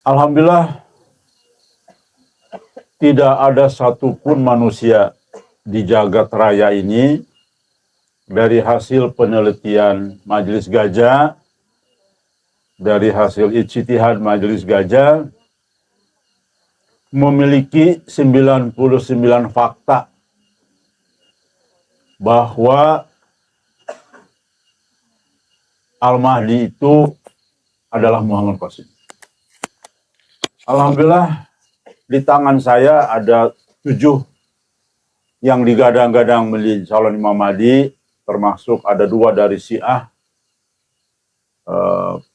Alhamdulillah, tidak ada satupun manusia di jagat raya ini dari hasil penelitian Majelis Gajah, dari hasil ijtihad Majelis Gajah, memiliki 99 fakta bahwa Al-Mahdi itu adalah Muhammad Qasim. Alhamdulillah, di tangan saya ada 7 yang digadang-gadang menjadi calon Imam Mahdi, termasuk ada 2 dari Syiah.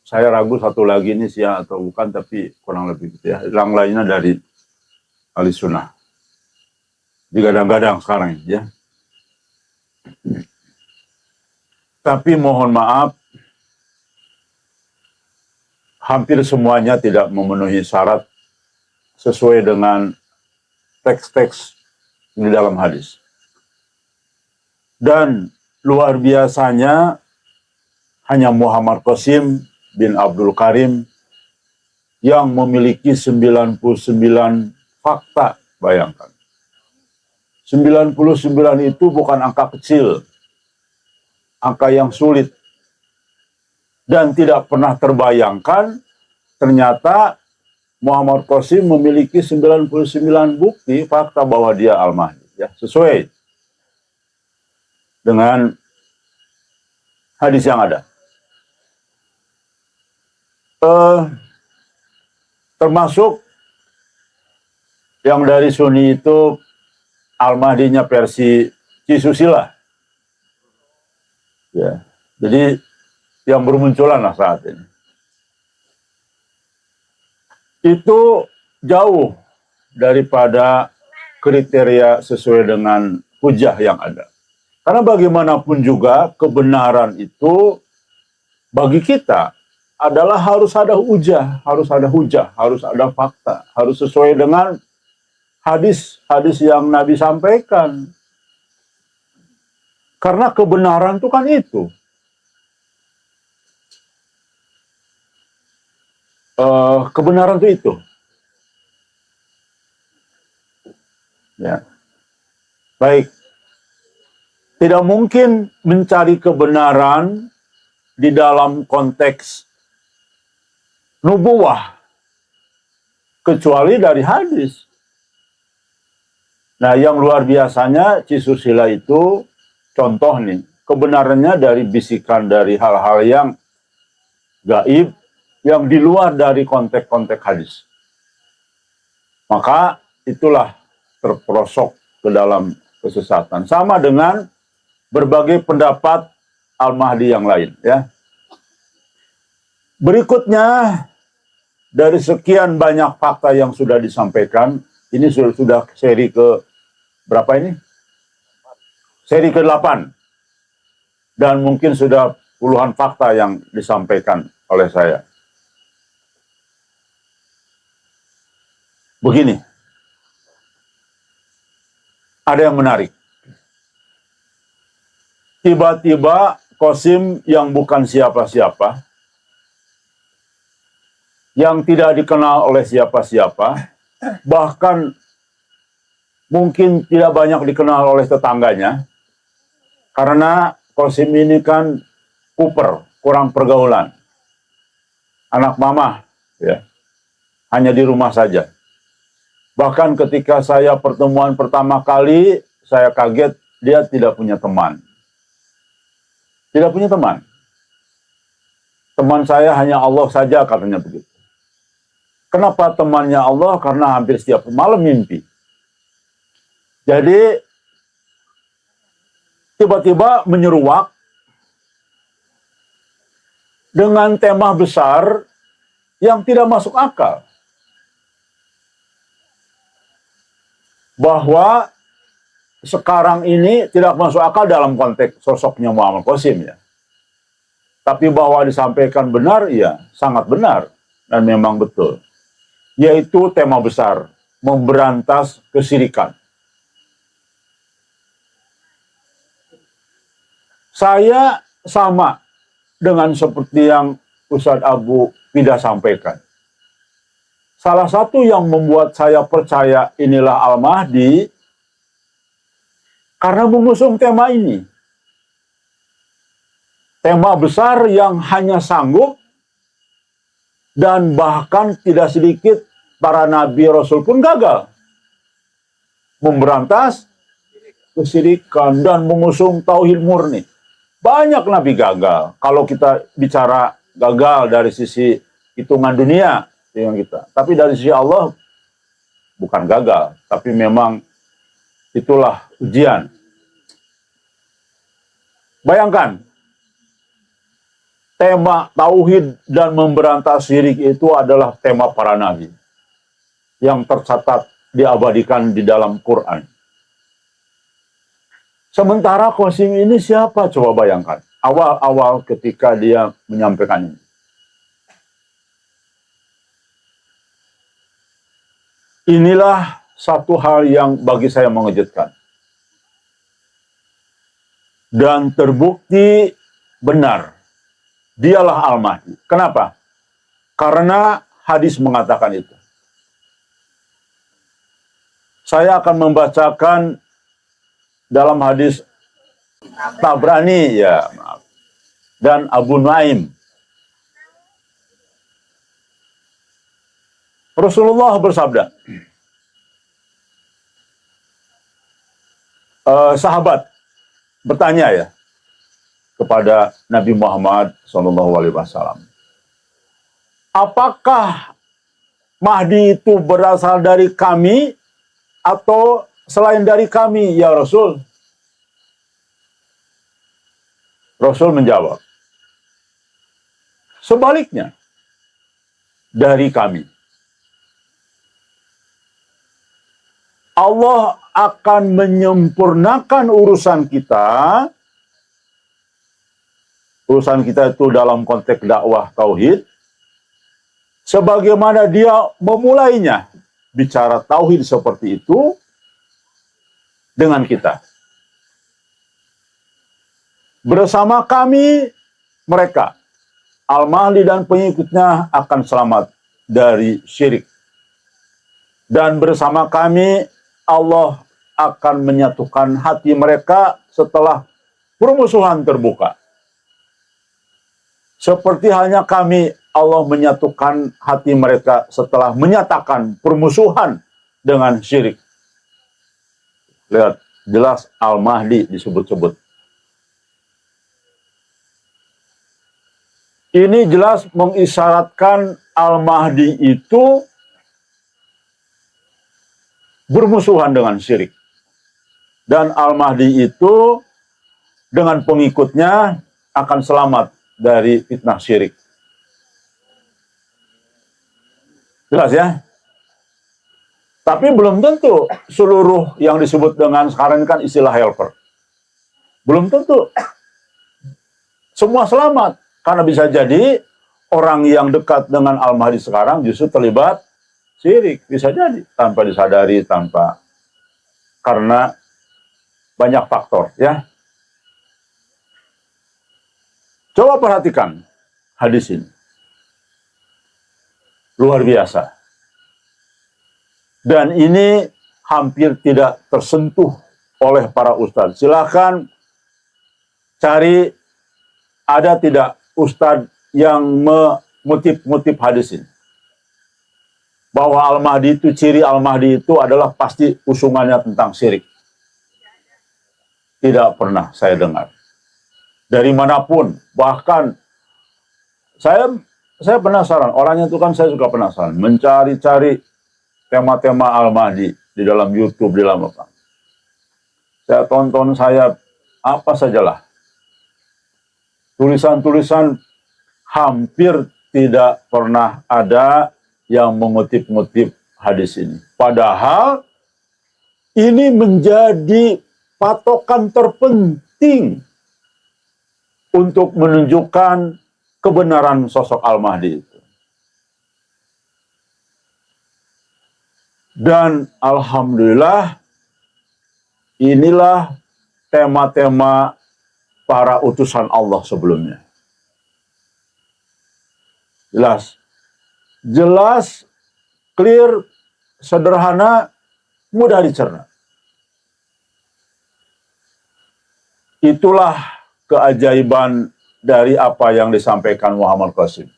Saya ragu satu lagi ini Syiah atau bukan, tapi kurang lebih gitu ya. Yang lainnya dari Ahli Sunnah. Digadang-gadang sekarang ya. Tapi mohon maaf, hampir semuanya tidak memenuhi syarat sesuai dengan teks-teks di dalam hadis. Dan luar biasanya hanya Muhammad Qasim bin Abdul Karim yang memiliki 99 fakta, bayangkan. 99 itu bukan angka kecil, angka yang sulit. Dan tidak pernah terbayangkan ternyata Muhammad Qasim memiliki 99 bukti fakta bahwa dia Al-Mahdi, ya, sesuai dengan hadis yang ada. Termasuk yang dari Sunni itu Al-Mahdinya versi Cisusila. Ya, jadi yang bermunculan lah saat ini. Itu jauh daripada kriteria sesuai dengan hujah yang ada. Karena bagaimanapun juga kebenaran itu bagi kita adalah harus ada hujah, harus ada fakta, harus sesuai dengan hadis-hadis yang Nabi sampaikan. Karena kebenaran itu kan itu. Kebenaran itu. Ya. Baik. Tidak mungkin mencari kebenaran di dalam konteks nubuwah kecuali dari hadis. Nah, yang luar biasanya Cisusila itu contoh nih, kebenarannya dari bisikan, dari hal-hal yang gaib, yang di luar dari konteks-konteks hadis. Maka itulah terperosok ke dalam kesesatan. Sama dengan berbagai pendapat Al-Mahdi yang lain, ya. Berikutnya, dari sekian banyak fakta yang sudah disampaikan, ini sudah seri ke berapa ini? Seri ke-8. Dan mungkin sudah puluhan fakta yang disampaikan oleh saya. Begini, ada yang menarik. Tiba-tiba Qasim yang bukan siapa-siapa, yang tidak dikenal oleh siapa-siapa, bahkan mungkin tidak banyak dikenal oleh tetangganya, karena Qasim ini kan kuper, kurang pergaulan. Anak mama, ya, hanya di rumah saja. Bahkan ketika saya pertemuan pertama kali, saya kaget dia tidak punya teman. Tidak punya teman. Teman saya hanya Allah saja, katanya begitu. Kenapa temannya Allah? Karena hampir setiap malam mimpi. Jadi, tiba-tiba menyeruak dengan tema besar yang tidak masuk akal. Bahwa sekarang ini tidak masuk akal dalam konteks sosoknya Muhammad Qasim, ya. Tapi bahwa disampaikan benar, ya sangat benar dan memang betul. Yaitu tema besar, memberantas kesyirikan. Saya sama dengan seperti yang Ustadz Abu Pidah sampaikan. salah satu yang membuat saya percaya inilah Al-Mahdi karena mengusung tema ini. Tema besar yang hanya sanggup dan bahkan tidak sedikit para nabi rasul pun gagal memberantas kesyirikan dan mengusung tauhid murni. Banyak nabi gagal. Kalau kita bicara gagal dari sisi hitungan dunia dengan kita, tapi dari sisi Allah bukan gagal, tapi memang itulah ujian. Bayangkan, tema tauhid dan memberantas syirik itu adalah tema para nabi yang tercatat diabadikan di dalam Quran. Sementara Qasim ini siapa? Coba bayangkan. Awal-awal ketika dia menyampaikan ini. Inilah satu hal yang bagi saya mengejutkan. Dan terbukti benar. Dialah Al-Mahdi. Kenapa? Karena hadis mengatakan itu. Saya akan membacakan dalam hadis Tabrani ya, maaf, dan Abu Nuaim. Rasulullah bersabda, sahabat bertanya ya kepada Nabi Muhammad SAW, apakah Mahdi itu berasal dari kami atau selain dari kami, ya Rasul? Rasul menjawab, sebaliknya, dari kami. Allah akan menyempurnakan urusan kita. Urusan kita itu dalam konteks dakwah tauhid, sebagaimana dia memulainya. Bicara tauhid seperti itu dengan kita. Bersama kami, mereka, Al-Mahdi dan pengikutnya akan selamat dari syirik. Dan bersama kami, Allah akan menyatukan hati mereka setelah permusuhan terbuka. Seperti halnya kami, Allah menyatukan hati mereka setelah menyatakan permusuhan dengan syirik. Lihat, jelas Al-Mahdi disebut-sebut. Ini jelas mengisyaratkan Al-Mahdi itu bermusuhan dengan syirik. Dan Al-Mahdi itu dengan pengikutnya akan selamat dari fitnah syirik. Jelas ya? Tapi belum tentu seluruh yang disebut dengan sekarang kan istilah helper. Belum tentu semua selamat. Karena bisa jadi orang yang dekat dengan Al-Mahdi sekarang justru terlibat syirik. Bisa jadi tanpa disadari, karena banyak faktor ya. Coba perhatikan hadis ini. Luar biasa. Dan ini hampir tidak tersentuh oleh para ustadz. Silakan cari, ada tidak ustadz yang mengutip hadis ini. Bahwa Al-Mahdi itu, ciri Al-Mahdi itu adalah pasti usungannya tentang syirik. Tidak pernah saya dengar. Dari manapun, bahkan saya penasaran, orangnya itu kan saya juga penasaran, mencari-cari tema-tema Al-Mahdi di dalam YouTube, di dalam apa. Saya tonton, apa sajalah. Tulisan-tulisan hampir tidak pernah ada yang mengutip-ngutip hadis ini. Padahal ini menjadi patokan terpenting untuk menunjukkan kebenaran sosok Al-Mahdi itu. Dan alhamdulillah, inilah tema-tema para utusan Allah sebelumnya. Jelas clear, sederhana, mudah dicerna. Itulah keajaiban dari apa yang disampaikan Muhammad Qasim.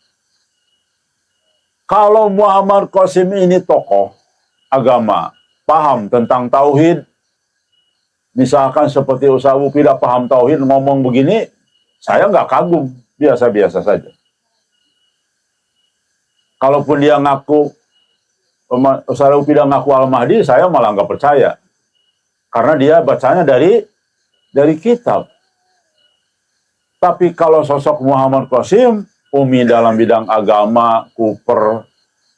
Kalau Muhammad Qasim ini tokoh agama, paham tentang tauhid, misalkan seperti Ustaz Abu tidak paham tauhid, ngomong begini, saya nggak kagum, biasa-biasa saja. Kalaupun dia ngaku, Ustaz Abu tidak ngaku Al-Mahdi, saya malah nggak percaya. Karena dia bacanya dari kitab. Tapi kalau sosok Muhammad Qasim, umi dalam bidang agama, kuper,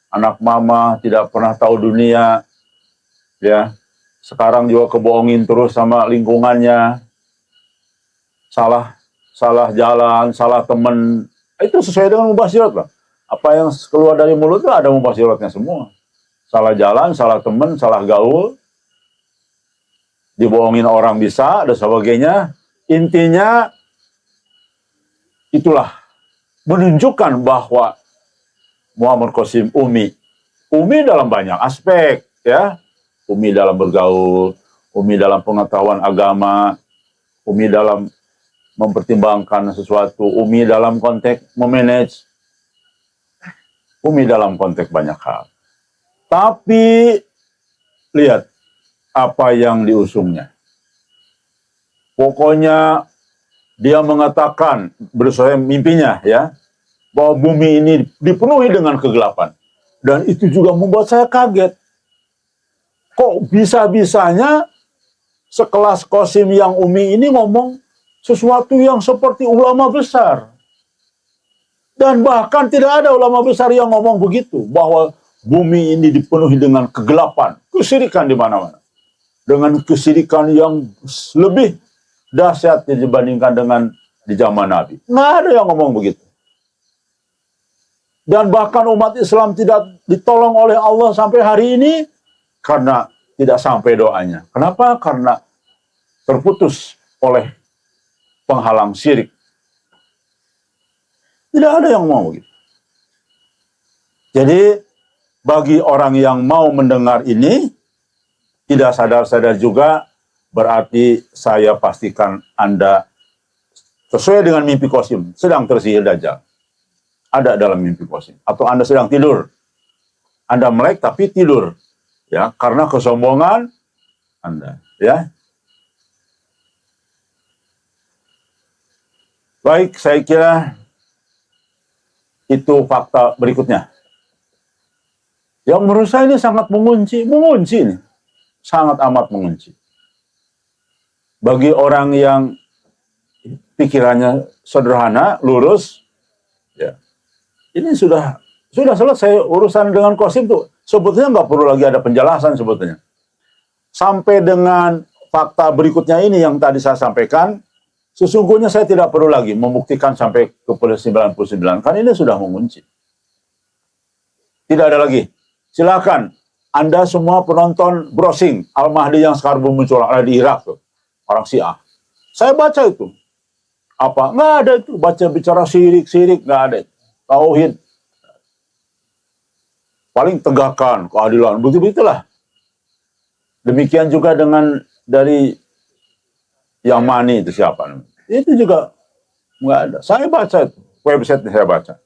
anak mama, tidak pernah tahu dunia, ya. Sekarang juga kebohongin terus sama lingkungannya, salah jalan, salah temen, itu sesuai dengan mubasyirat lah. Apa yang keluar dari mulut itu ada mubasyiratnya semua. Salah jalan, salah temen, salah gaul, dibohongin orang bisa, dan sebagainya. Intinya itulah menunjukkan bahwa Muhammad Qasim umi dalam banyak aspek, ya. Umi dalam bergaul, umi dalam pengetahuan agama, umi dalam mempertimbangkan sesuatu, umi dalam konteks memanage, umi dalam konteks banyak hal. Tapi lihat apa yang diusungnya. Pokoknya dia mengatakan berdasarkan mimpinya, ya, bahwa bumi ini dipenuhi dengan kegelapan. Dan itu juga membuat saya kaget. Kok bisa-bisanya sekelas Qasim yang umi ini ngomong sesuatu yang seperti ulama besar. Dan bahkan tidak ada ulama besar yang ngomong begitu, bahwa bumi ini dipenuhi dengan kegelapan, kesyirikan di mana-mana. Dengan kesyirikan yang lebih dahsyat dibandingkan dengan di zaman Nabi. Nggak ada yang ngomong begitu. Dan bahkan umat Islam tidak ditolong oleh Allah sampai hari ini karena tidak sampai doanya. Kenapa? Karena terputus oleh penghalang syirik. Tidak ada yang mau begitu. Jadi bagi orang yang mau mendengar ini, tidak sadar-sadar juga, berarti saya pastikan Anda sesuai dengan mimpi Qasim, sedang tersihir Dajjal. Ada dalam mimpi Qasim. Atau Anda sedang tidur. Anda melek tapi tidur. Ya, karena kesombongan Anda. Ya. Baik, saya kira itu fakta berikutnya. Yang menurut saya ini sangat mengunci ini. Sangat amat mengunci. Bagi orang yang pikirannya sederhana, lurus, ya, ini sudah selesai urusan dengan Qasim tuh. Sebetulnya nggak perlu lagi ada penjelasan sebetulnya. Sampai dengan fakta berikutnya ini yang tadi saya sampaikan, sesungguhnya saya tidak perlu lagi membuktikan sampai ke 99, kan ini sudah mengunci. Tidak ada lagi. Silakan Anda semua penonton browsing Al-Mahdi yang sekarang muncul ada di Irak tuh. Orang Syiah. Saya baca itu. Apa? Nggak ada itu. Baca bicara syirik, nggak ada. Tauhid. Paling tegakkan keadilan. Begitulah. Demikian juga dengan dari Yamani itu siapa? Itu juga nggak ada. Saya baca itu. Website saya baca.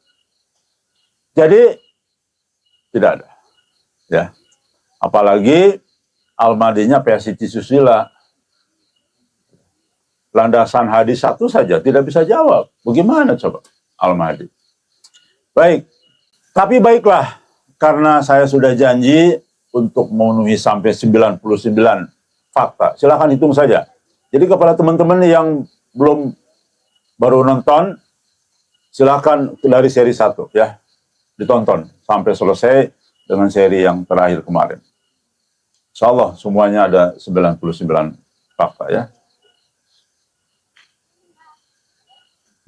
Jadi tidak ada. Ya. Apalagi Al-Mahdinya Siti Susila. Landasan hadis satu saja tidak bisa jawab. Bagaimana coba Al-Mahdi? Baik. Tapi baiklah, karena saya sudah janji untuk memenuhi sampai 99 fakta. Silakan hitung saja. Jadi kepada teman-teman yang belum baru nonton, silakan dari seri 1 ya. Ditonton sampai selesai dengan seri yang terakhir kemarin. Insyaallah semuanya ada 99 fakta ya.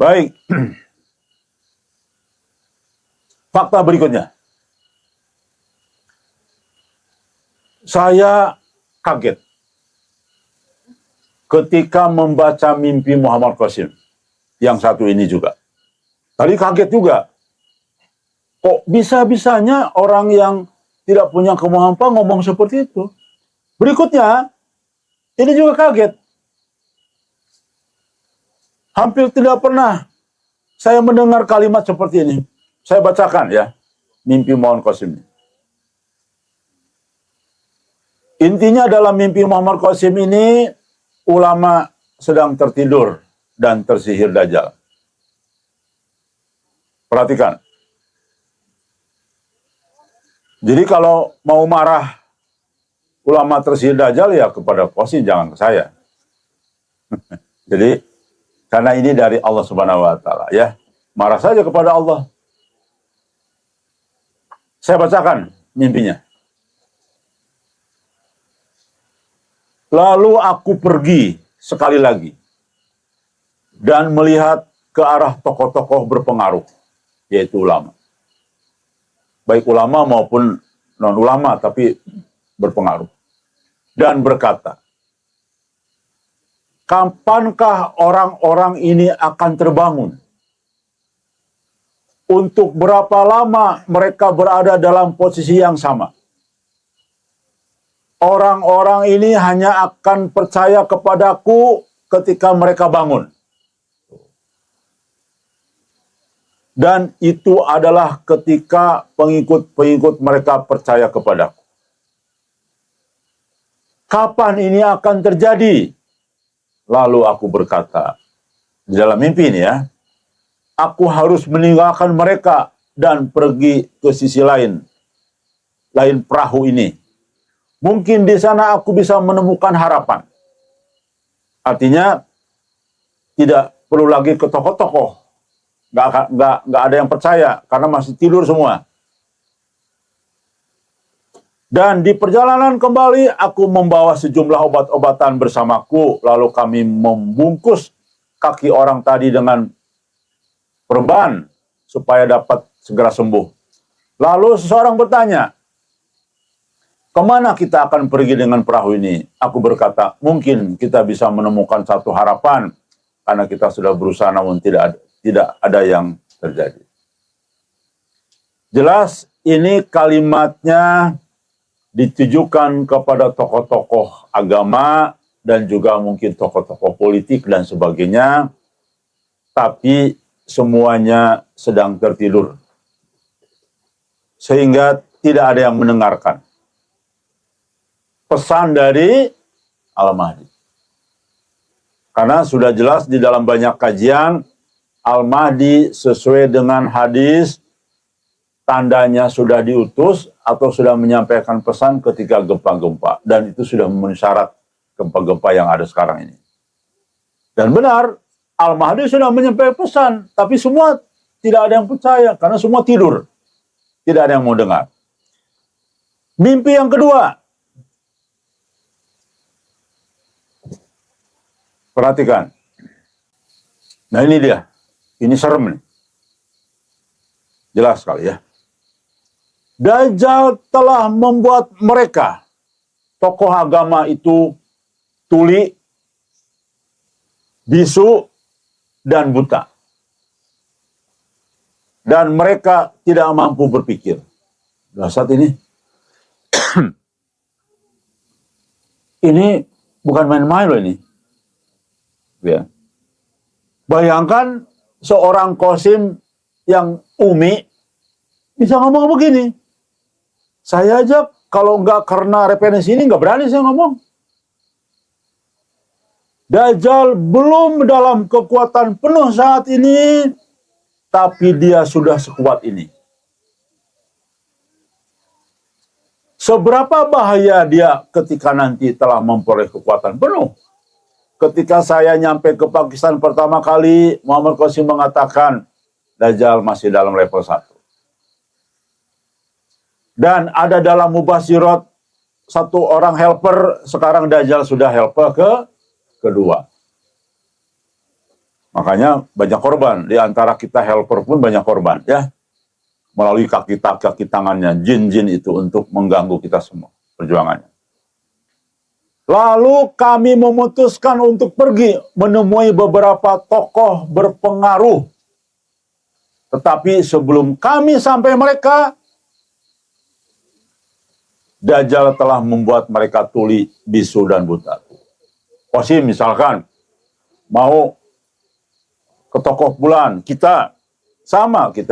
Baik. Fakta berikutnya. Saya kaget ketika membaca mimpi Muhammad Qasim. Yang satu ini juga. Tadi kaget juga. Kok bisa-bisanya orang yang tidak punya kemampuan ngomong seperti itu. Berikutnya, ini juga kaget. Hampir tidak pernah saya mendengar kalimat seperti ini. Saya bacakan ya, mimpi Muhammad Qasim ini. Intinya dalam mimpi Muhammad Qasim ini, ulama sedang tertidur dan tersihir Dajjal. Perhatikan. Jadi kalau mau marah ulama tersihir Dajjal ya kepada Qasim, jangan ke saya. Jadi karena ini dari Allah Subhanahu wa taala ya. Marah saja kepada Allah. Saya bacakan mimpinya. Lalu aku pergi sekali lagi dan melihat ke arah tokoh-tokoh berpengaruh, yaitu ulama. Baik ulama maupun non-ulama, tapi berpengaruh. Dan berkata, kapankah orang-orang ini akan terbangun? Untuk berapa lama mereka berada dalam posisi yang sama? Orang-orang ini hanya akan percaya kepadaku ketika mereka bangun. Dan itu adalah ketika pengikut-pengikut mereka percaya kepadaku. Kapan ini akan terjadi? Lalu aku berkata, di dalam mimpi ini ya, aku harus meninggalkan mereka dan pergi ke sisi lain perahu ini. Mungkin di sana aku bisa menemukan harapan. Artinya tidak perlu lagi ke tokoh-tokoh. Nggak ada yang percaya karena masih tidur semua. Dan di perjalanan kembali aku membawa sejumlah obat-obatan bersamaku. Lalu kami membungkus kaki orang tadi dengan perban supaya dapat segera sembuh. Lalu seseorang bertanya, kemana kita akan pergi dengan perahu ini? Aku berkata, mungkin kita bisa menemukan satu harapan karena kita sudah berusaha namun tidak ada yang terjadi. Jelas ini kalimatnya ditujukan kepada tokoh-tokoh agama dan juga mungkin tokoh-tokoh politik dan sebagainya, tapi semuanya sedang tertidur. Sehingga tidak ada yang mendengarkan pesan dari Al-Mahdi. Karena sudah jelas di dalam banyak kajian, Al-Mahdi sesuai dengan hadis, tandanya sudah diutus atau sudah menyampaikan pesan ketika gempa-gempa. Dan itu sudah memenuhi syarat gempa-gempa yang ada sekarang ini. Dan benar, Al-Mahdi sudah menyampaikan pesan, tapi semua tidak ada yang percaya, karena semua tidur. Tidak ada yang mau dengar. Mimpi yang kedua, perhatikan. Nah ini dia. Ini serem nih. Jelas sekali ya. Dajjal telah membuat mereka, tokoh agama itu, tuli, bisu, dan buta. Dan mereka tidak mampu berpikir. Nah, saat ini, ini bukan main-main loh ini. Ya. Bayangkan seorang Qasim yang umi bisa ngomong begini. Saya aja kalau nggak karena referensi ini nggak berani saya ngomong. Dajjal belum dalam kekuatan penuh saat ini, tapi dia sudah sekuat ini. Seberapa bahaya dia ketika nanti telah memperoleh kekuatan penuh? Ketika saya nyampe ke Pakistan pertama kali, Muhammad Qasim mengatakan, Dajjal masih dalam level 1. Dan ada dalam Mubasyirat, satu orang helper, sekarang Dajjal sudah helper kedua. Makanya banyak korban. Di antara kita helper pun banyak korban. Ya, melalui kaki tangannya, jin-jin itu untuk mengganggu kita semua, perjuangannya. Lalu kami memutuskan untuk pergi menemui beberapa tokoh berpengaruh. Tetapi sebelum kami sampai mereka, Dajjal telah membuat mereka tuli, bisu, dan buta. Qasim misalkan mau ke toko fulan, kita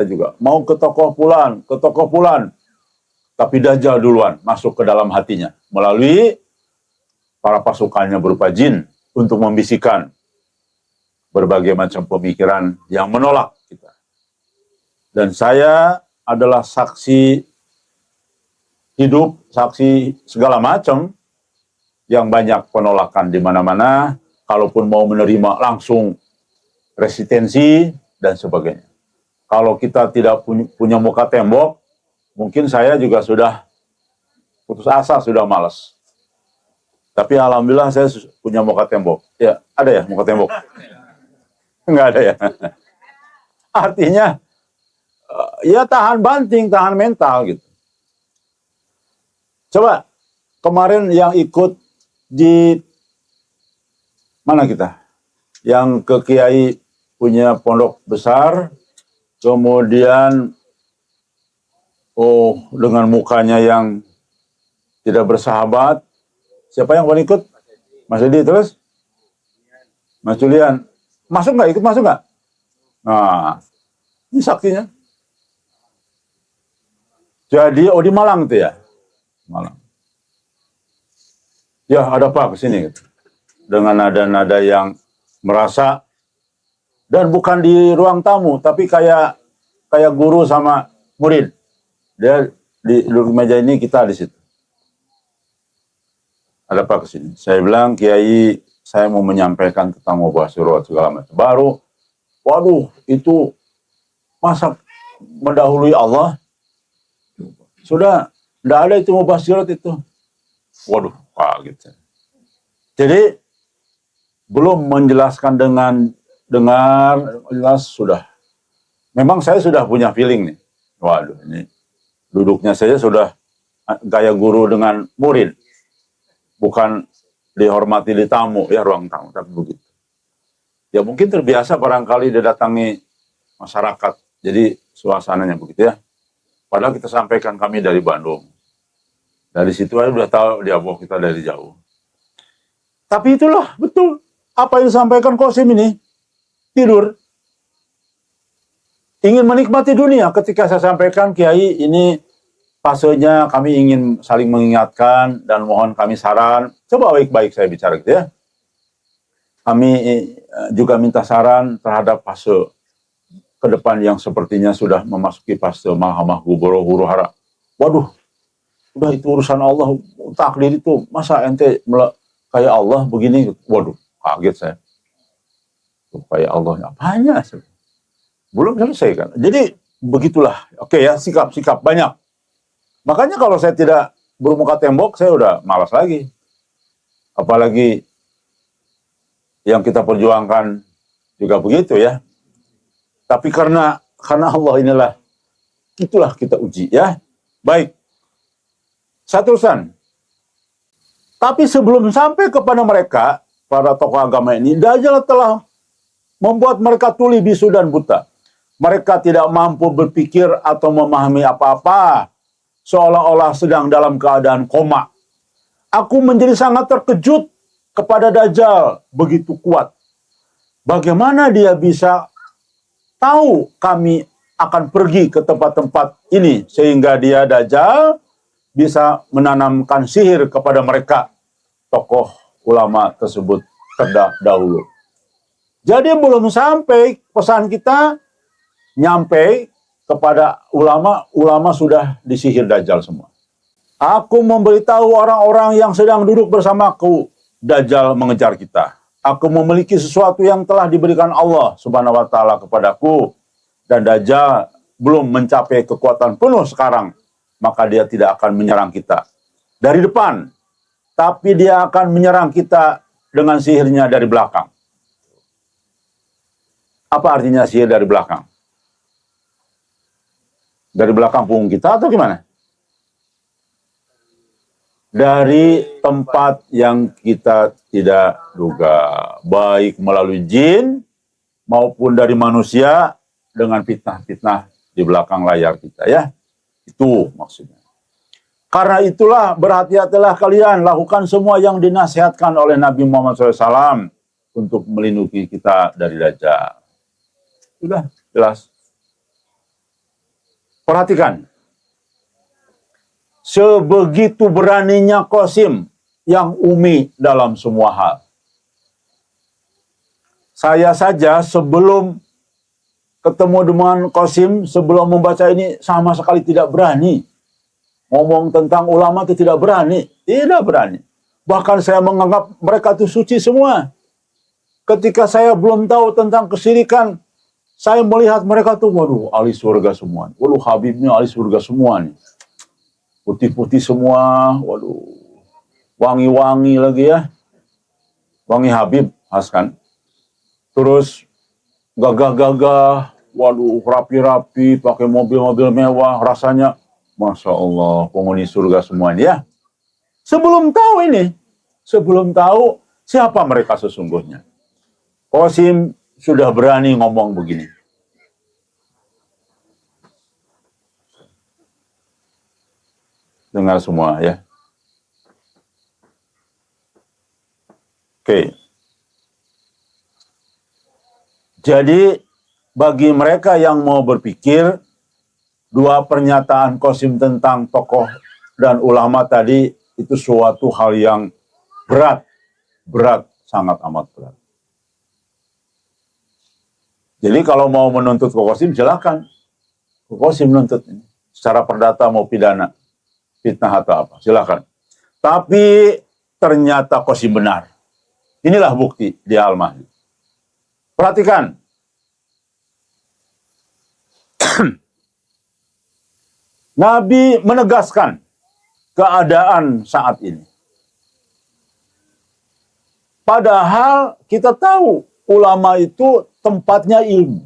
juga mau ke toko fulan, tapi Dajjal duluan masuk ke dalam hatinya melalui para pasukannya berupa jin untuk membisikkan berbagai macam pemikiran yang menolak kita. Dan saya adalah saksi hidup, saksi segala macam yang banyak penolakan di mana-mana, kalaupun mau menerima langsung resistensi dan sebagainya. Kalau kita tidak punya muka tembok, mungkin saya juga sudah putus asa, sudah malas. Tapi alhamdulillah saya punya muka tembok. Ya, ada ya muka tembok? Enggak ada ya. Artinya, ya tahan banting, tahan mental gitu. Coba, kemarin yang ikut di mana kita? Yang ke Kiai punya pondok besar, kemudian dengan mukanya yang tidak bersahabat. Siapa yang paling ikut? Mas Edi, terus? Mas Julian. Masuk nggak? Ikut masuk nggak? Nah, ini saksinya. Jadi, di Malang itu ya? Malang. Ya, ada Pak kesini gitu. Dengan nada-nada yang merasa, dan bukan di ruang tamu, tapi kayak guru sama murid. Dia di meja ini, kita di situ. Ada Pak kesini. Saya bilang, Kiai, saya mau menyampaikan tentang Mubasyirat segala macam. Baru, waduh, itu masa mendahului Allah? Sudah, tidak ada itu Mubasyirat itu. Waduh, gitu. Jadi, belum menjelaskan dengan dengar, jelas sudah. Memang saya sudah punya feeling nih. Waduh, ini duduknya saya sudah gaya guru dengan murid. Bukan dihormati di tamu, ya ruang tamu, tapi begitu. Ya mungkin terbiasa barangkali didatangi masyarakat. Jadi suasananya begitu ya. Padahal kita sampaikan kami dari Bandung. Dari situ aja udah tahu dia bawa kita dari jauh. Tapi itulah betul apa yang disampaikan Qasim ini. Tidur. Ingin menikmati dunia. Ketika saya sampaikan, Kiai, ini fasenya kami ingin saling mengingatkan dan mohon kami saran. Coba baik-baik saya bicara gitu ya. Kami juga minta saran terhadap fase ke depan yang sepertinya sudah memasuki fase mahamah guboro huru hara. Waduh, udah itu urusan Allah, takdir itu, masa ente kayak Allah begini? Waduh, kaget saya. Kayak Allah, apanya? Belum selesai kan? Jadi begitulah. Oke ya, sikap banyak. Makanya kalau saya tidak bermuka tembok, saya udah malas lagi. Apalagi yang kita perjuangkan juga begitu ya. Tapi karena Allah itulah kita uji ya. Baik. Saya teruskan. Tapi sebelum sampai kepada mereka, para tokoh agama ini, Dajjal telah membuat mereka tuli, bisu, dan buta. Mereka tidak mampu berpikir atau memahami apa-apa, seolah-olah sedang dalam keadaan koma. Aku menjadi sangat terkejut kepada Dajjal, begitu kuat. Bagaimana dia bisa tahu kami akan pergi ke tempat-tempat ini, sehingga dia, Dajjal, bisa menanamkan sihir kepada mereka, tokoh ulama tersebut terdahulu. Jadi belum sampai pesan kita nyampe kepada ulama sudah disihir Dajjal semua. Aku memberitahu orang-orang yang sedang duduk bersamaku, Dajjal mengejar kita. Aku memiliki sesuatu yang telah diberikan Allah Subhanahu wa Ta'ala kepadaku, dan Dajjal belum mencapai kekuatan penuh sekarang, maka dia tidak akan menyerang kita dari depan, tapi dia akan menyerang kita dengan sihirnya dari belakang. Apa artinya sihir dari belakang? Dari belakang punggung kita atau gimana? Dari tempat yang kita tidak duga, baik melalui jin maupun dari manusia, dengan fitnah-fitnah di belakang layar kita ya. Itu maksudnya. Karena itulah berhati-hatilah kalian, lakukan semua yang dinasihatkan oleh Nabi Muhammad SAW untuk melindungi kita dari Dajjal. Sudah jelas. Perhatikan. Sebegitu beraninya Qasim yang umi dalam semua hal. Saya saja sebelum ketemu dengan Qasim, sebelum membaca ini sama sekali tidak berani. Ngomong tentang ulama itu tidak berani. Tidak berani. Bahkan saya menganggap mereka itu suci semua. Ketika saya belum tahu tentang kesyirikan, saya melihat mereka tuh, waduh, ahli surga semua. Waduh, Habibnya ahli surga semua nih. Putih-putih semua, waduh. Wangi-wangi lagi ya. Wangi Habib, khas kan. Terus gagah-gagah, waduh, rapi-rapi, pakai mobil-mobil mewah, rasanya Masya Allah, penghuni surga semuanya ya. Sebelum tahu ini, sebelum tahu siapa mereka sesungguhnya. Qasim sudah berani ngomong begini. Dengar semua ya. Oke. Jadi bagi mereka yang mau berpikir, dua pernyataan Qasim tentang tokoh dan ulama tadi itu suatu hal yang berat, sangat amat berat. Jadi kalau mau menuntut Qasim silakan. Qasim menuntut ini. Secara perdata mau pidana, fitnah atau apa, silakan. Tapi ternyata Qasim benar. Inilah bukti di Al-Mahdi. Perhatikan. Nabi menegaskan keadaan saat ini. Padahal kita tahu ulama itu tempatnya ilmu.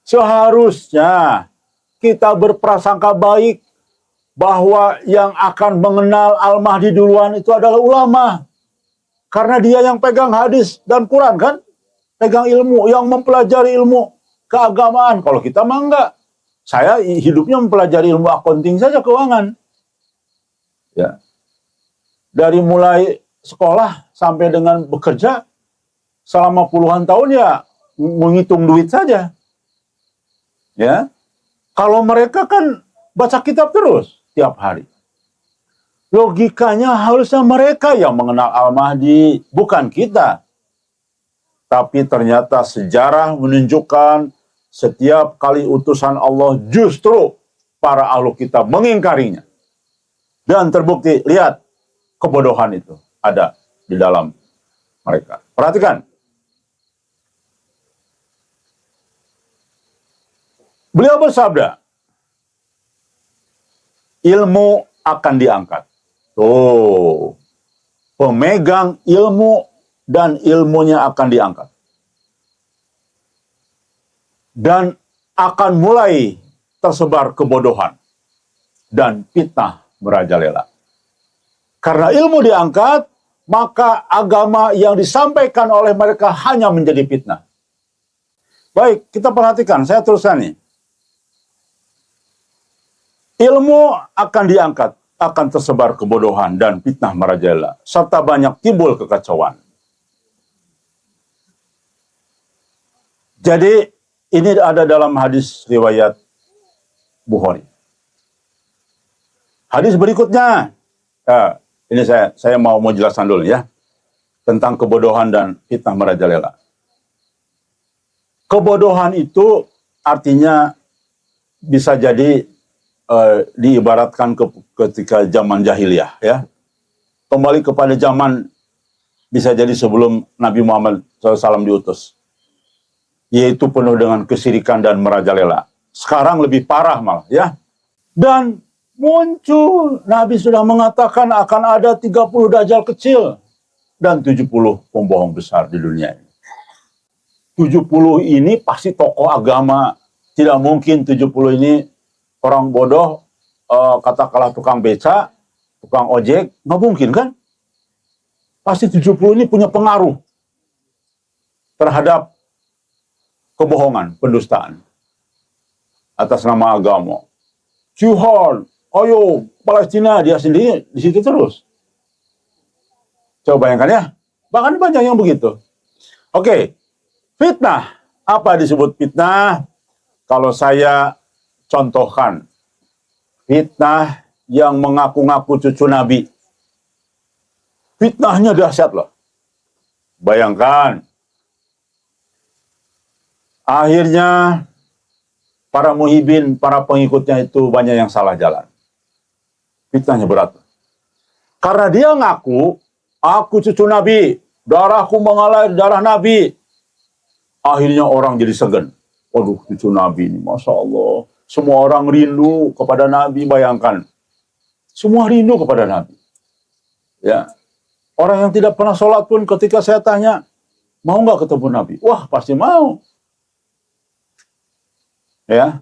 Seharusnya kita berprasangka baik bahwa yang akan mengenal Al-Mahdi duluan itu adalah ulama. Karena dia yang pegang hadis dan Quran kan? Pegang ilmu, yang mempelajari ilmu keagamaan. Kalau kita mah enggak. Saya hidupnya mempelajari ilmu accounting saja, keuangan. Ya. Dari mulai sekolah sampai dengan bekerja selama puluhan tahun ya menghitung duit saja. Ya. Kalau mereka kan baca kitab terus tiap hari. Logikanya harusnya mereka yang mengenal Al-Mahdi, bukan kita. Tapi ternyata sejarah menunjukkan setiap kali utusan Allah justru para ahlu kitab mengingkarinya. Dan terbukti, lihat kebodohan itu ada di dalam mereka. Perhatikan. Beliau bersabda, ilmu akan diangkat. Tuh, pemegang ilmu dan ilmunya akan diangkat. Dan akan mulai tersebar kebodohan dan fitnah merajalela. Karena ilmu diangkat, maka agama yang disampaikan oleh mereka hanya menjadi fitnah. Baik, kita perhatikan, saya teruskan nih. Ilmu akan diangkat, akan tersebar kebodohan dan fitnah merajalela, serta banyak timbul kekacauan. Jadi, ini ada dalam hadis riwayat Bukhari. Hadis berikutnya, ini saya mau jelaskan dulu ya, tentang kebodohan dan fitnah merajalela. Kebodohan itu artinya bisa jadi diibaratkan ketika zaman jahiliyah ya. Kembali kepada zaman bisa jadi sebelum Nabi Muhammad SAW diutus. Yaitu penuh dengan kesyirikan dan merajalela. Sekarang lebih parah malah ya. Dan muncul, Nabi sudah mengatakan akan ada 30 dajjal kecil dan 70 pembohong besar di dunia ini. 70 ini pasti tokoh agama. Tidak mungkin 70 ini orang bodoh, katakanlah tukang beca, tukang ojek, nggak mungkin kan? Pasti 70 ini punya pengaruh terhadap kebohongan, pendustaan atas nama agama. Jihad, Ayo Palestina, dia sendiri di situ terus. Coba bayangkan ya. Bahkan banyak yang begitu. Oke, fitnah. Apa disebut fitnah? Kalau saya contohkan, fitnah yang mengaku-ngaku cucu Nabi. Fitnahnya dahsyat loh. Bayangkan, akhirnya para muhibin, para pengikutnya itu banyak yang salah jalan. Fitnahnya berat. Karena dia ngaku, aku cucu Nabi, darahku mengalir darah Nabi. Akhirnya orang jadi segan. Waduh, cucu Nabi ini, Masya Allah. Semua orang rindu kepada Nabi, bayangkan. Semua rindu kepada Nabi. Ya, orang yang tidak pernah sholat pun ketika saya tanya, mau nggak ketemu Nabi? Wah, pasti mau. Ya,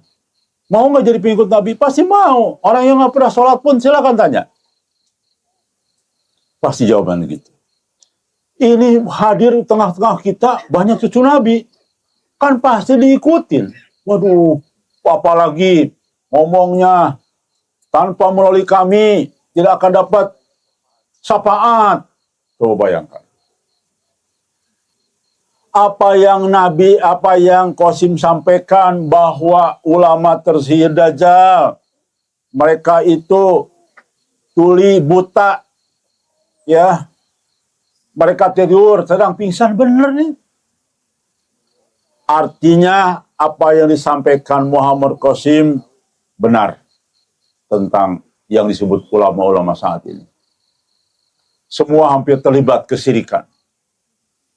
mau nggak jadi pengikut Nabi? Pasti mau. Orang yang nggak pernah sholat pun silakan tanya. Pasti jawabannya gitu. Ini hadir di tengah-tengah kita banyak cucu Nabi. Kan pasti diikutin. Waduh, apalagi ngomongnya tanpa melalui kami tidak akan dapat syafaat. Coba bayangkan. Apa yang Nabi, apa yang Qasim sampaikan bahwa ulama tersihir dajjal, mereka itu tuli buta, ya, mereka tidur sedang pingsan, benar nih. Artinya apa yang disampaikan Muhammad Qasim benar tentang yang disebut ulama-ulama saat ini. Semua hampir terlibat kesyirikan.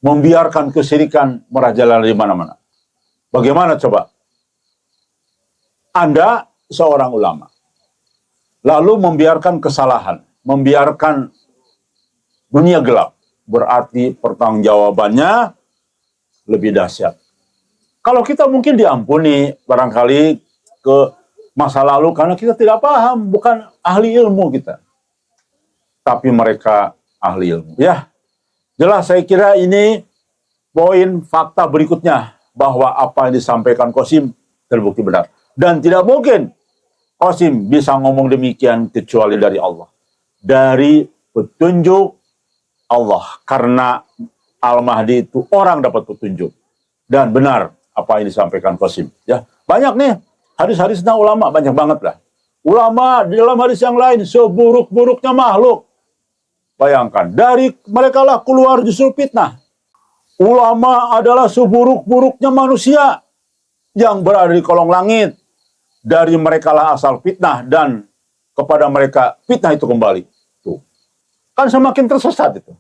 Membiarkan kesyirikan merajalela di mana-mana. Bagaimana coba? Anda seorang ulama, lalu membiarkan kesalahan, membiarkan dunia gelap, berarti pertanggungjawabannya lebih dahsyat. Kalau kita mungkin diampuni barangkali ke masa lalu karena kita tidak paham, bukan ahli ilmu kita. Tapi mereka ahli ilmu. Ya, jelas saya kira ini poin fakta berikutnya bahwa apa yang disampaikan Qasim terbukti benar. Dan tidak mungkin Qasim bisa ngomong demikian kecuali dari Allah. Dari petunjuk Allah. Karena Al-Mahdi itu orang dapat petunjuk. Dan benar apa yang disampaikan Qasim. Ya, banyak nih hadis-hadis tentang ulama, banyak banget lah. Ulama di dalam hadis yang lain seburuk-buruknya makhluk. Bayangkan, dari mereka lah keluar justru fitnah. Ulama adalah seburuk-buruknya manusia yang berada di kolong langit. Dari mereka lah asal fitnah dan kepada mereka fitnah itu kembali. Tuh. Kan semakin tersesat itu.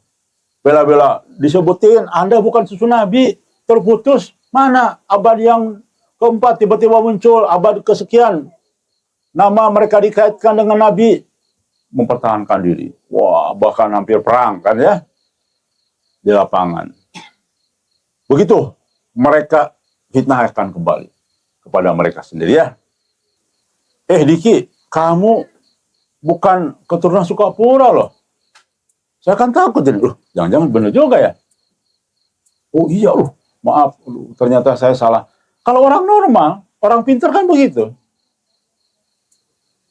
Bela-bela disebutin, Anda bukan cucu Nabi, terputus. Mana abad yang keempat tiba-tiba muncul, abad kesekian. Nama mereka dikaitkan dengan Nabi. Mempertahankan diri. Wah, bahkan hampir perang kan ya. Di lapangan. Begitu mereka fitnah akan kembali kepada mereka sendiri ya. Diki, kamu bukan keturunan Sukapura loh. Saya kan takut ini. Jangan-jangan benar juga ya. Oh iya loh, maaf, ternyata saya salah. Kalau orang normal, orang pintar kan begitu.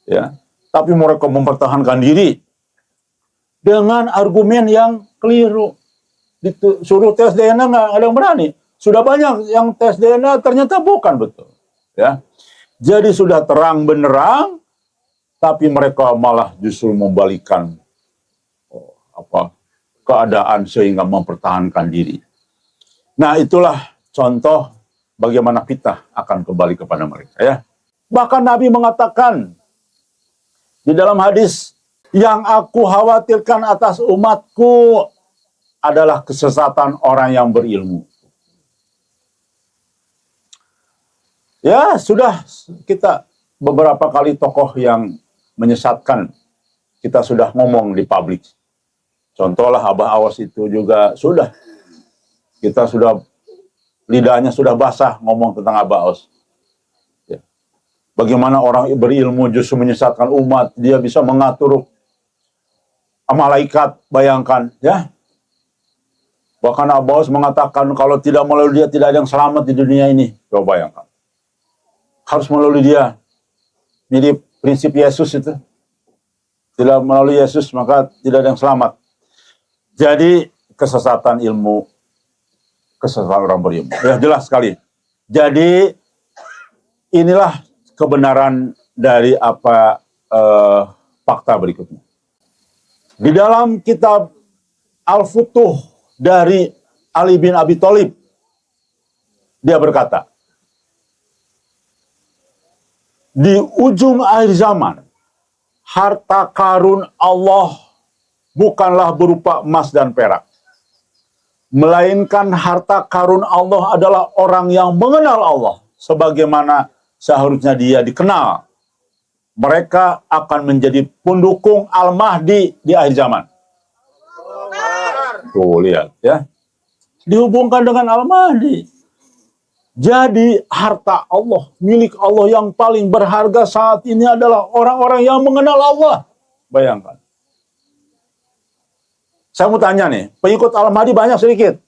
Ya. Tapi mereka mempertahankan diri dengan argumen yang keliru. Suruh tes DNA nggak ada yang berani. Sudah banyak yang tes DNA ternyata bukan betul. Ya, jadi sudah terang benderang, tapi mereka malah justru membalikan keadaan sehingga mempertahankan diri. Nah, itulah contoh bagaimana fitnah akan kembali kepada mereka. Ya, bahkan Nabi mengatakan di dalam hadis, yang aku khawatirkan atas umatku adalah kesesatan orang yang berilmu. Ya, sudah kita beberapa kali tokoh yang menyesatkan, kita sudah ngomong di publik. Contohlah Abah Awas itu juga sudah. Kita sudah, lidahnya sudah basah ngomong tentang Abah Awas. Bagaimana orang berilmu justru menyesatkan umat. Dia bisa mengatur malaikat, bayangkan. Ya. Bahkan Abbas mengatakan kalau tidak melalui dia tidak ada yang selamat di dunia ini. Coba bayangkan. Harus melalui dia. Mirip prinsip Yesus itu. Tidak melalui Yesus maka tidak ada yang selamat. Jadi kesesatan ilmu, kesesatan orang berilmu. Ya jelas sekali. Jadi inilah kebenaran dari apa fakta berikutnya. Di dalam kitab Al-Futuh dari Ali bin Abi Thalib, dia berkata, di ujung akhir zaman, harta karun Allah bukanlah berupa emas dan perak, melainkan harta karun Allah adalah orang yang mengenal Allah sebagaimana seharusnya dia dikenal. Mereka akan menjadi pendukung Al-Mahdi di akhir zaman. Tuh, lihat ya. Dihubungkan dengan Al-Mahdi. Jadi harta Allah, milik Allah yang paling berharga saat ini adalah orang-orang yang mengenal Allah. Bayangkan. Saya mau tanya nih, pengikut Al-Mahdi banyak sedikit?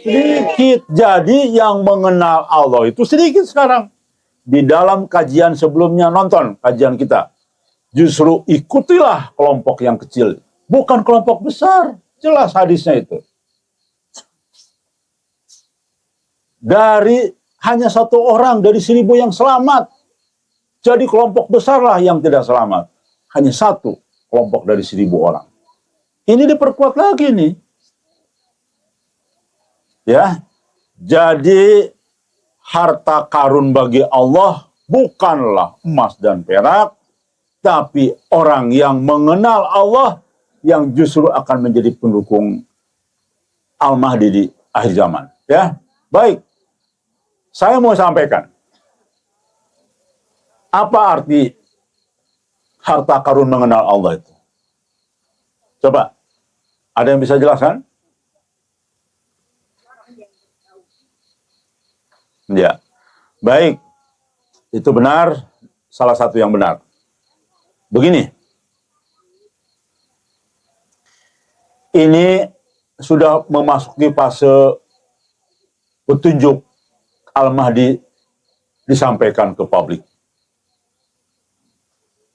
Sedikit. Jadi yang mengenal Allah itu sedikit sekarang. Di dalam kajian sebelumnya, nonton kajian kita. Justru ikutilah kelompok yang kecil. Bukan kelompok besar. Jelas hadisnya itu. Dari hanya satu orang dari 1000 yang selamat. Jadi kelompok besarlah yang tidak selamat. Hanya satu kelompok dari 1000 orang. Ini diperkuat lagi nih. Ya. Jadi harta karun bagi Allah bukanlah emas dan perak, tapi orang yang mengenal Allah yang justru akan menjadi pendukung Al-Mahdi di akhir zaman. Ya, baik. Saya mau sampaikan, apa arti harta karun mengenal Allah itu? Coba, ada yang bisa jelaskan? Ya, baik, itu benar, salah satu yang benar. Begini, ini sudah memasuki fase petunjuk Al-Mahdi disampaikan ke publik.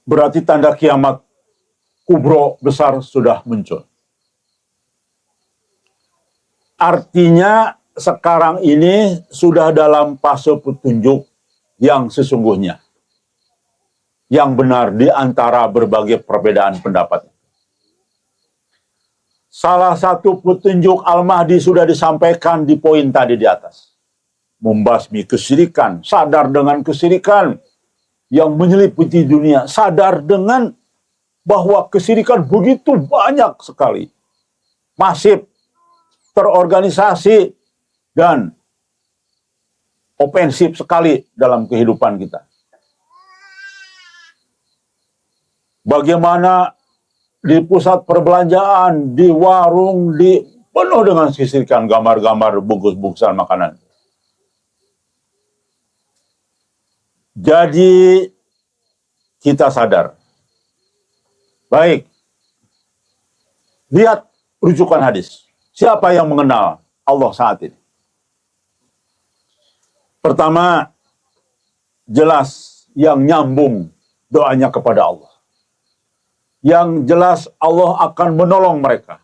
Berarti tanda kiamat kubro besar sudah muncul. Artinya sekarang ini sudah dalam fase petunjuk yang sesungguhnya. Yang benar di antara berbagai perbedaan pendapat. Salah satu petunjuk Al-Mahdi sudah disampaikan di poin tadi di atas. Membasmi kesyirikan, sadar dengan kesyirikan yang menyeliputi dunia. Sadar dengan bahwa kesyirikan begitu banyak sekali. Masif, terorganisasi, dan ofensif sekali dalam kehidupan kita. Bagaimana di pusat perbelanjaan, di warung, di penuh dengan kesyirikan, gambar-gambar bungkus-bungkusan makanan. Jadi kita sadar. Baik. Lihat rujukan hadis. Siapa yang mengenal Allah saat ini? Pertama, jelas yang nyambung doanya kepada Allah. Yang jelas Allah akan menolong mereka.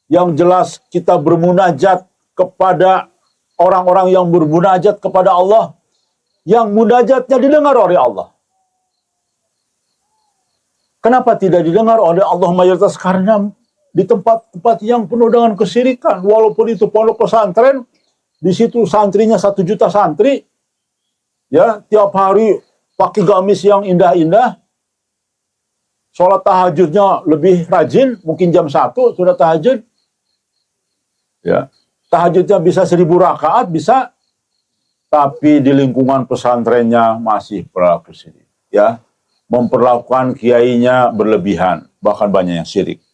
Yang jelas kita bermunajat kepada orang-orang yang bermunajat kepada Allah, yang munajatnya didengar oleh Allah. Kenapa tidak didengar oleh Allah mayoritas? Karena di tempat-tempat yang penuh dengan kesyirikan, walaupun itu pondok pesantren, di situ santrinya 1 juta santri, ya tiap hari pakai gamis yang indah-indah, sholat tahajudnya lebih rajin, mungkin jam 1 sudah tahajud, ya tahajudnya bisa 1000 rakaat bisa, tapi di lingkungan pesantrennya masih berlaku syirik, ya memperlakukan kiainya berlebihan, bahkan banyak yang syirik.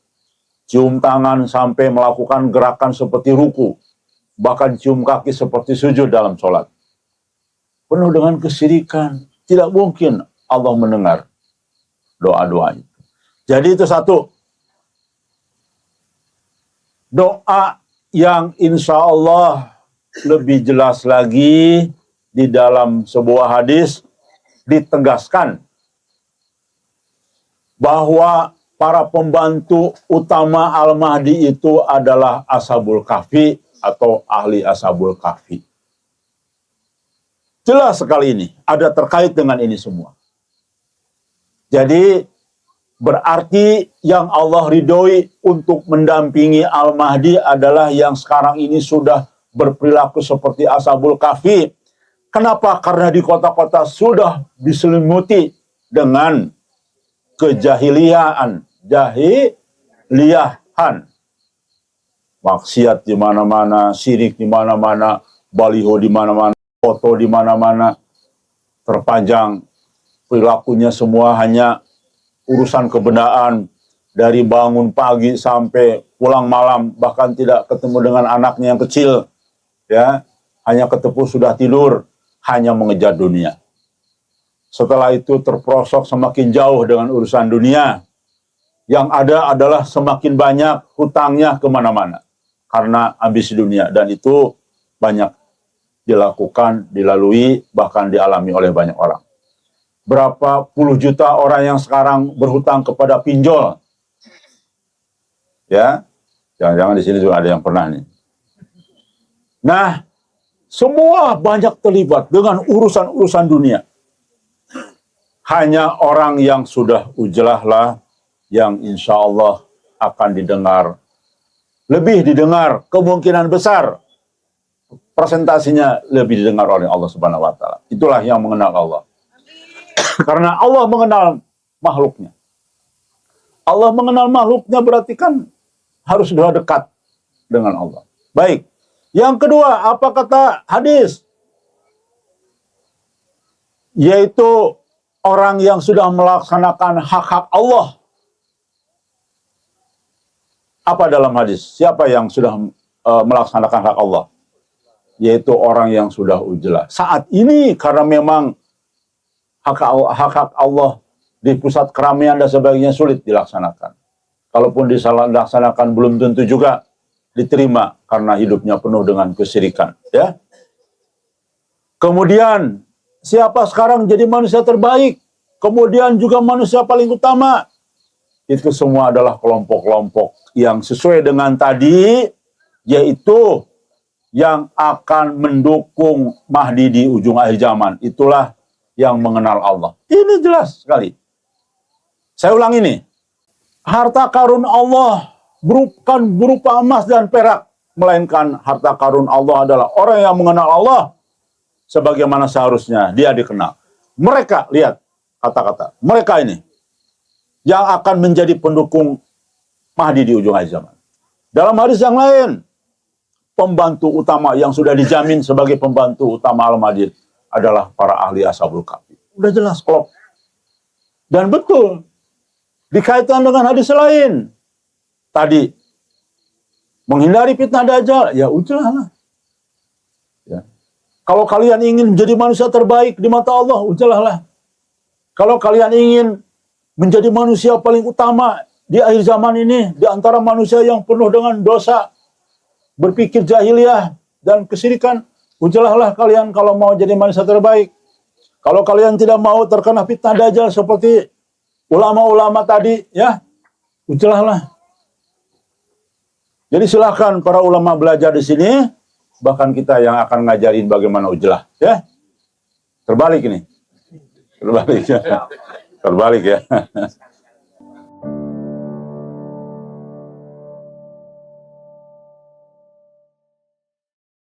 Cium tangan sampai melakukan gerakan seperti ruku, bahkan cium kaki seperti sujud dalam sholat. Penuh dengan kesyirikan. Tidak mungkin Allah mendengar doa-doa itu. Jadi itu satu. Doa yang insya Allah lebih jelas lagi di dalam sebuah hadis ditegaskan bahwa para pembantu utama Al-Mahdi itu adalah Ashabul Kahfi atau ahli Ashabul Kahfi. Jelas sekali ini, ada terkait dengan ini semua. Jadi, berarti yang Allah ridhoi untuk mendampingi Al-Mahdi adalah yang sekarang ini sudah berperilaku seperti Ashabul Kahfi. Kenapa? Karena di kota-kota sudah diselimuti dengan kejahiliaan, jahiliahan. Maksiat di mana-mana, syirik di mana-mana, baliho di mana-mana, foto di mana-mana, terpanjang perilakunya semua hanya urusan kebendaan, dari bangun pagi sampai pulang malam, bahkan tidak ketemu dengan anaknya yang kecil, ya, hanya ketemu sudah tidur, hanya mengejar dunia. Setelah itu terperosok semakin jauh dengan urusan dunia. Yang ada adalah semakin banyak hutangnya kemana-mana karena ambisi dunia, dan itu banyak dilakukan, dilalui, bahkan dialami oleh banyak orang. Berapa puluh juta orang yang sekarang berhutang kepada pinjol. Ya, jangan-jangan di sini juga ada yang pernah nih. Nah, semua banyak terlibat dengan urusan-urusan dunia. Hanya orang yang sudah ujlah lah yang insya Allah akan didengar. Lebih didengar, kemungkinan besar presentasinya lebih didengar oleh Allah Subhanahu wa Ta'ala. Itulah yang mengenal Allah. Karena Allah mengenal makhluknya. Allah mengenal makhluknya berarti kan harus sudah dekat dengan Allah. Baik. Yang kedua, apa kata hadis? Yaitu orang yang sudah melaksanakan hak-hak Allah. Apa dalam hadis? Siapa yang sudah melaksanakan hak Allah? Yaitu orang yang sudah ujlah. Saat ini karena memang hak-hak Allah di pusat keramaian dan sebagainya sulit dilaksanakan. Kalaupun dilaksanakan belum tentu juga diterima karena hidupnya penuh dengan kesyirikan. Ya. Kemudian siapa sekarang jadi manusia terbaik? Kemudian juga manusia paling utama? Itu semua adalah kelompok-kelompok yang sesuai dengan tadi, yaitu yang akan mendukung Mahdi di ujung akhir zaman. Itulah yang mengenal Allah. Ini jelas sekali. Saya ulang ini. Harta karun Allah bukan berupa emas dan perak, melainkan harta karun Allah adalah orang yang mengenal Allah sebagaimana seharusnya dia dikenal. Mereka, lihat kata-kata, mereka ini yang akan menjadi pendukung Mahdi di ujung akhir zaman. Dalam hadis yang lain, pembantu utama yang sudah dijamin sebagai pembantu utama Al-Mahdi adalah para ahli Ashabul Kahfi. Udah jelas klop. Dan betul, dikaitkan dengan hadis lain. Tadi, menghindari fitnah Dajjal, ya udahlah. Ya. Kalau kalian ingin menjadi manusia terbaik di mata Allah, udahlah. Kalau kalian ingin menjadi manusia paling utama di akhir zaman ini, di antara manusia yang penuh dengan dosa, berpikir jahiliyah dan kesyirikan, ujelahlah kalian kalau mau jadi manusia terbaik. Kalau kalian tidak mau terkena fitnah Dajjal seperti ulama-ulama tadi, ya, ujelahlah. Jadi silahkan para ulama belajar di sini, bahkan kita yang akan ngajarin bagaimana ujelah, ya. Terbalik ini. Terbalik ya. Terbalik ya.